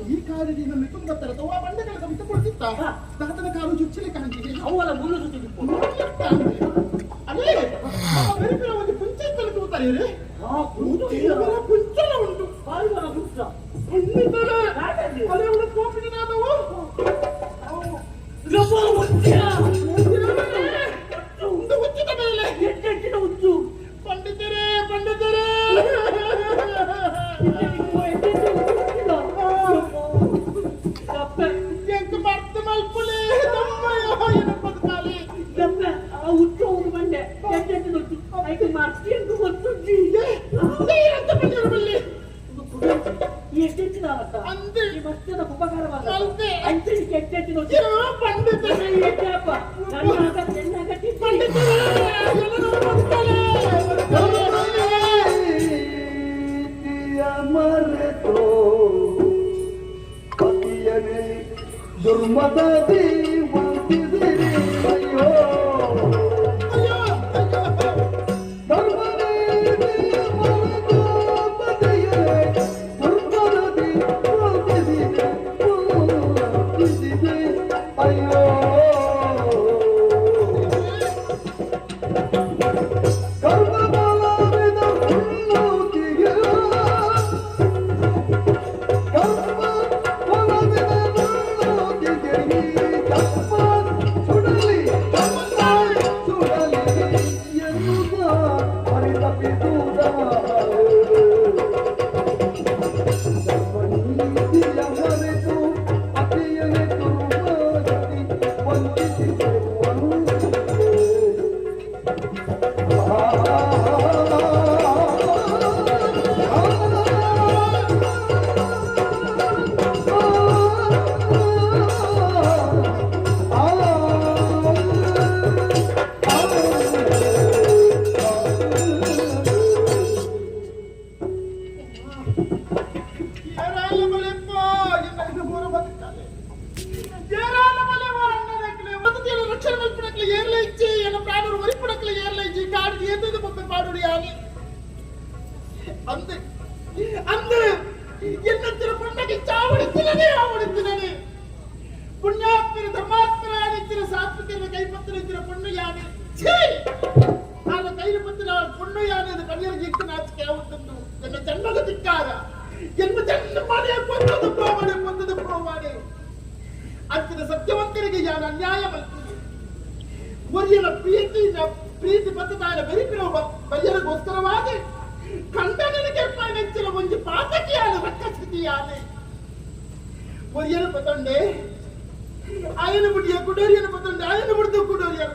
ಈ ಕಾರಿನ ಮಿಥುನ್ ಬರ್ತಾರೆ ಅಥವಾ ಬಂಡೆಗಳ ಸಮಿತ ಕೊಡ್ತಿತ್ತ ತಾತನ ಕಾಲು ಚುಚ್ಚಲಿ ಕಾಣ್ತಿದೆ ಅವಳ ಮುಳ್ಳು ಅಲ್ಲೇ ಒಂದು ಪುಂಚೆತ್ತಲ್ಲಿ ಕೂತಾರೆ ಪುಂಚಲ ಉಂಟು ಅಲ್ಲೇ ಒಂದು ಕೋಪಿನ ನಾದವು ಒಂದು ಹುಚ್ಚಿದ ಮೇಲೆ ಎಟ್ಟೆಟ್ಟಿನ ಹುಚ್ಚು ಪಂಡಿತರೇ ಪಂಡಿತರೇ ಎಂತ ಬರ್ತ ಮಲ್ಪುಲೆ ಹುಚ್ಚು ಹೋಗಿ ಬಂದೆ ಎಟ್ಟೆಟ್ಟಿನ ಹುಚ್ಚು ಐದು ಮಾಡ್ತಿ ಅಂತ ಗೊತ್ತುಂಟು ಎಂತ ಬಂದಿರ ಬಲ್ಲಿ ಎಟ್ಟೆಟ್ಟಿನ ಅಂದೆ ಈ ಮತ್ತದ ಉಪಕಾರವಾದ ಅಲ್ದೆ ಅಂತಿಗೆ ಎಟ್ಟೆಟ್ಟಿನ ಹುಚ್ಚು ಪಂಡಿತರೇ ಎಟ್ಟಪ್ಪ ನನ್ನ ಚೆನ್ನಾಗಿ ಪಂಡಿತರೇ ಎಲ್ಲರೂ ಬರ್ತಾರೆ ಮರೆತೋ ಪತಿಯನೇ ದುರ್ಮದದಿ ವಂತಿಸಿರಿ ಅಯ್ಯೋ ಧರ್ಮನೇ ಮರೆತೋ ಪತಿಯನೇ ದುರ್ಮದದಿ ವಂತಿಸಿರಿ ಅಯ್ಯೋ ಪುಣ್ಯಾತ್ಮರ ಧರ್ಮಾತ್ಮರ ನಿಂತಿರ ಸಾತ್ವಿಕರ ಕೈಪತ್ರ ನಿಂತಿರ ಪುಣ್ಯ ಯಾನೆ ನಾನು ಕೈಪತ್ರ ಪುಣ್ಯ ಯಾನೆ ಕಡಿಯರಿಗೆ ಇಟ್ಟು ನಾಚಿಕೆ ಆಗುತ್ತಂದು ನನ್ನ ಜನ್ಮದ ಧಿಕ್ಕಾರ ಜನ್ಮ ಮನೆ ಕೊಂದದ ಪ್ರೋವಾಡೆ ಅಂತಿನ ಸತ್ಯವಂತರಿಗೆ ಯಾನ ಅನ್ಯಾಯ ಬರ್ತದೆ ಒರಿಯನ ಪ್ರೀತಿ ಬದ್ಧತಾಯ ಬೆರಿಪಿರೋ ಬಯ್ಯರಿಗೋಸ್ಕರವಾಗಿ ಖಂಡನಿಗೆ ನೆಚ್ಚಿನ ಒಂದು ಪಾತಕಿಯಾದ ರಕ್ಕಸ್ಥಿತಿಯಾನೆ ಒರಿಯನ ಬತ್ತಂಡೆ ఆయన బుడియ కుడోరియన బతండి ఆయన బుడిద కుడోరియ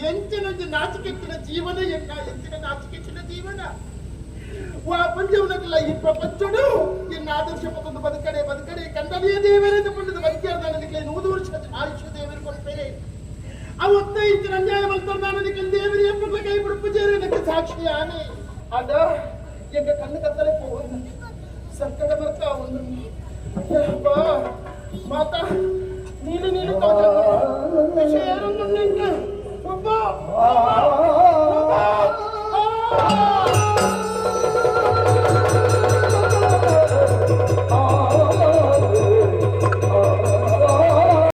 ఎంచిన నాచికెట్టిన జీవన ఎంచిన నాచికెట్టిన జీవన వా పంజವನಕಲ್ಲ ಈ ಪ್ರಪಂಚಡು ಎನ್ನ ಆದರ್ಶ ಪತಂದು ಬದುಕಡೆ ಕಂಡಲಿಯ ದೇವರಿಂದ ಪಂಡಿತ ವೈದ್ಯರ್ದಾನಕ್ಕೆ 100 ವರ್ಷ ಆಯುಷ್ಯ ದೇವರು ಕೊಡ್ತಾರೆ ಅವತ್ತ ಇಂಚಿನ ಅನ್ಯಾಯ ಮಲ್ತರ್ದಾನಕ್ಕೆ ದೇವರು ಎಪ್ಪಲ ಕೈ ಬಿಡುಪು ಜೇರನಕ್ಕೆ ಸಾಕ್ಷಿ ಆನೆ ಅದ ಎಂಗ ಕಣ್ಣು ಕತ್ತಲೆ ಹೋಗುದು ಸಂಕಟ ಬರ್ತಾ ಒಂದು ಮಾತಾ